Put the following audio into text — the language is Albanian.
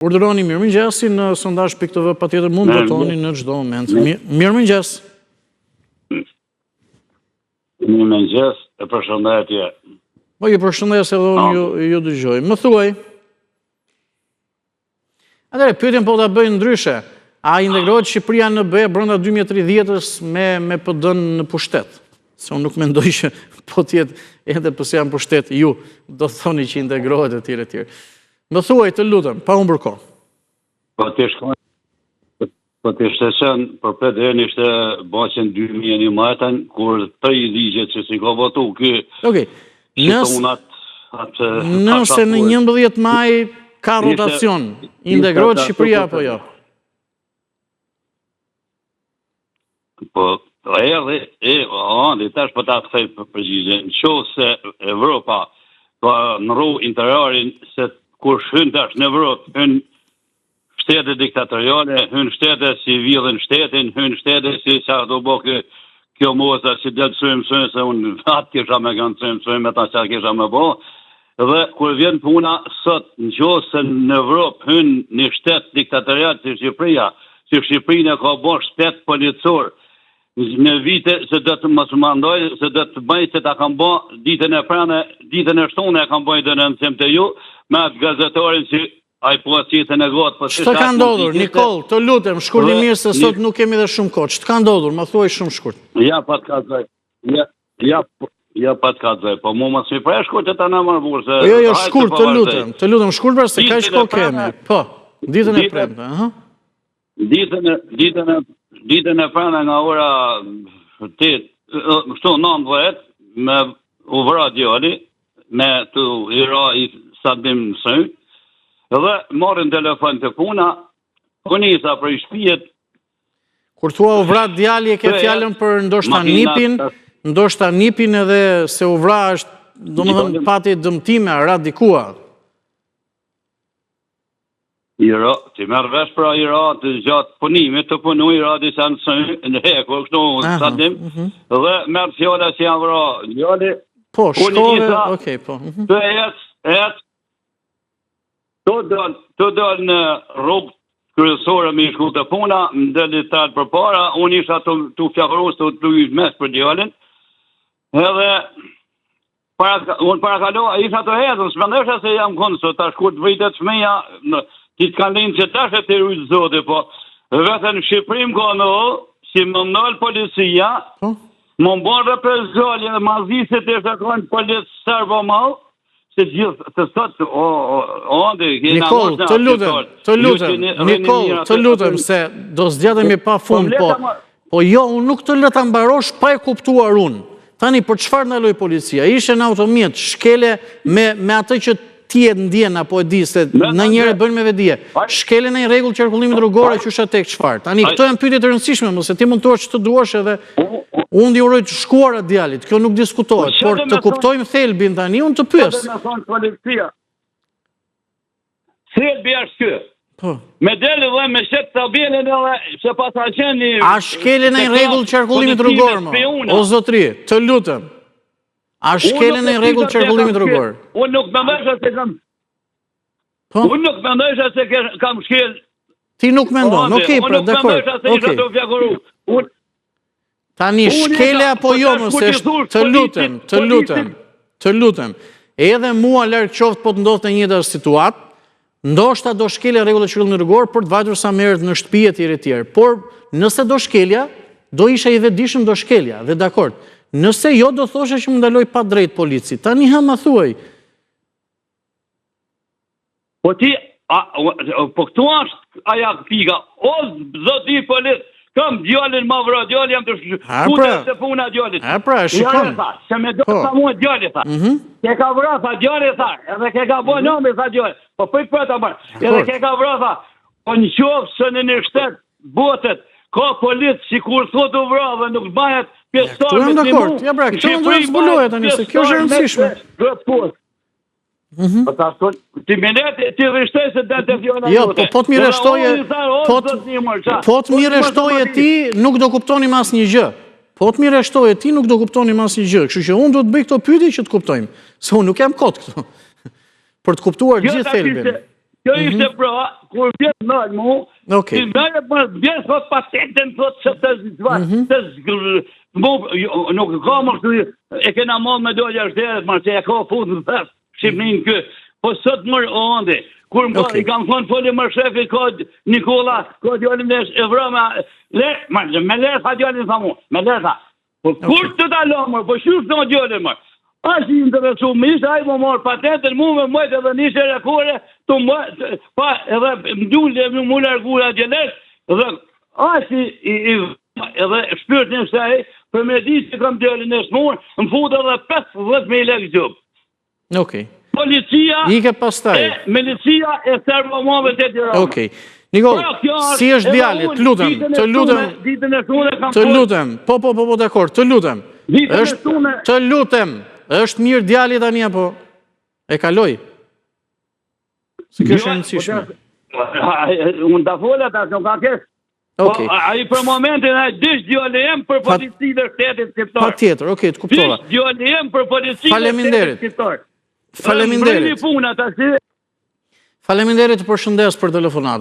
Urdhëroni mirëmëngjesi në sondazh pikë.tv, patjetër mund të votoni në çdo moment. Mirëmëngjes. Mirëmëngjes, e përshëndetje. Po ju përshëndes edhe unë ju dëgjoj. Më thuaj. Atëherë pyetjen po ta bëj ndryshe. A integrohet Shqipëria në BE brenda 2030-s me PD-n në pushtet? Se unë nuk mendoj që po t'jetë edhe pse janë pushtet ju do të thoni që integrohet e tjerë e tjerë. Më thuaj, të lutem, pa unë bërko. Po të shteshen, për PD-n ishte baqen 2001 majten, kur të i ligjet që si ka votu, nëse në 11 maj ka rotacion, integrohet Shqipëria apo jo? Po, andi, tash për ta të thej përgjigjen, në qovë se Evropa ka nëru interarin se kur hyn tash në Evropë, hyn shtete diktatoriale, hyn shtete si villin shtetin, hyn shtete si sa do bo kjo moza si del mësojmë, se unë atë kisha me kanë mësojmë, me ta që kisha me bo, dhe kur vjen puna, sot në qovë se në Evropë hyn një shtet diktatorial si Shqipëria, si Shqipërinë ka bo shtet policor, në vite se do të mos mandoj, se do të bëj se ta kam bë ditën e pranë, ditën e shtunë e kam bëj dhe në nësim të ju, me atë gazetorin si ai po citën e gotë. Ç'të ka ndodhur, Nikol, të lutem, shkurtimisht se sot nuk kemi dhe shumë kohë. Ç'të ka ndodhur, më thuaj shumë shkurt. Ja pa të kazoj. Ja pa të kazoj, po mu mos mi prej shkurt e ta në mërë se... Jo, shkurt, të lutem, shkurt për se kaq kohë kemi. Po, ditën e premte, Ditën e pranë nga ora 19 me u vra djali, me të ira i Sadim Mësën, dhe marrin telefon të puna, punisa për i shpijet. Kur thua u vra djali e ke fjalën për ndoshta nipin edhe se u vra është, domethënë pati dëmtime, radikua. Ira, ti merë vesh pra Ira të gjatë punimit të punu Ira disa në heku, kështu Sadim, dhe merë fjalla që janë vra djali. Po, shkove, okej, po. Të ec, të dal në rrugë kryesore me i shku të puna, më delit talë për para, unë isha të fjakrus të lujit mes për djalin, edhe unë parakaloha, isha të hedhën, s'mendesha se jam kënë, se ta shku të vritet fëmija, ti të kanë linë që tash e të rujtë zote, po vetën në Shqipërim ka në si më nëllë policia, më mbonë reprezalje dhe mazisit e shakojnë policë sërbo malë, se gjithë, të sot, Nikol, të lutem, se do s'gjatemi pa fund, po jo, unë nuk të leta mbarosh pa e kuptuar unë. Tani, për çfarë ndaloj policia? Ishe në automjet, shkele me atë që ti e ndjen apo e di se në njëre bën me vedije. Shkele në një rregull qarkullimit rrugore që është tek çfarë. Tani këto janë pyetje të rëndësishme, mos e ti mund të thuash ç'të duash edhe unë i uroj të shkuara djalit. Kjo nuk diskutohet, por të kuptojmë thelbin tani unë të pyes. Thelbi është ky. Po. Me deli dhe me shet tabelën edhe se pas a qeni... A shkele në një rregull qarkullimit rrugor, o zotri, të lutem. A shkele në rregull qarkullimit rrugor? Unë nuk më mendoj se kam... Unë nuk më mendoj se kam shkel... Ti nuk mendon, okej, pra, dakor. Tani, shkele apo jo, mëse të lutem. Edhe mua larg qoftë po të ndodhte një njëjta situatë, ndoshta do shkelja rregullat e qarkullimit rrugor për të vajtur sa merret në shtëpi etj etj. Por nëse do shkelja, do isha i vetëdijshëm do shkelja, dhe dakord. Nëse jo, do thoshe që më ndaloj pa drejt polici. Tani ha ma thuaj. Po ti, po këtu është aja pika. O, zoti polic, kam djallin ma vra djallin, jam të shkute se puna djallit. Pra, shikon. Se me do të mua djallit, tha. Ke ka vra, tha djallit, tha. Edhe ke ka bo nëmi, tha djallit. Po pëjt për të bërë. Edhe ke ka vra, tha. Po në qofë se në një shtetë, botet, ka policë si kur thot u vra dhe nuk bajet Këtu jam dakord, ja pra, këtu në duhet zbulohet tani, se kjo është e rëndësishme. Ti menet, ti rrishtoj se dhe të fjona jo, po të mire shtoje ti, nuk do kuptoni mas një gjë. Po të mire shtoje ti, nuk do kuptoni mas një gjë. Kështu që unë do të bëj këto pyetje që të kuptojmë. Se unë nuk jam kot këtu. Për të kuptuar gjithë thelbin. Kjo ishte pra, kur vjen nërë mu, Okej. si mërë vjen thot patenten, thot që të zgërë, nuk ka më shtu, e kena mod me dojë ashtë më që e ka fut në thërë, Shqipnin kë, po sot mërë o ande, kur më i kam thonë foli më shefi, ka Nikola, ka djallim në Evrama, me letha djallim tha mu, me letha, po kur të talomër, po shush në djallim mërë, ashtë i interesu, më ishte ajë më marë patentën, mu me mëjtë edhe njështë e rekore, të mëjtë, pa edhe mdullë e mu lërgura gjelet, edhe ashtë edhe shpyrt një shtaj, për me di që kam djallin e shmurë, më futë edhe 15.000 lekë gjubë. Okej. Policia Ike pastaj. milicia e servomove të Tirana. Okej. Nikol, si është djali, të lutem, të lutem, po, dakor, të lutem, të lutem, është mirë djali tani apo e kaloj? Se kjo është e rëndësishme. Unë da fola ta nuk ka kesh. A i për momentin a dish djali em për policinë dhe shtetit shqiptar. Pa tjetër, okej, të kuptova. Dish djali em për policinë dhe shtetit shqiptar. Faleminderit. Faleminderit të përshëndes për telefonatën.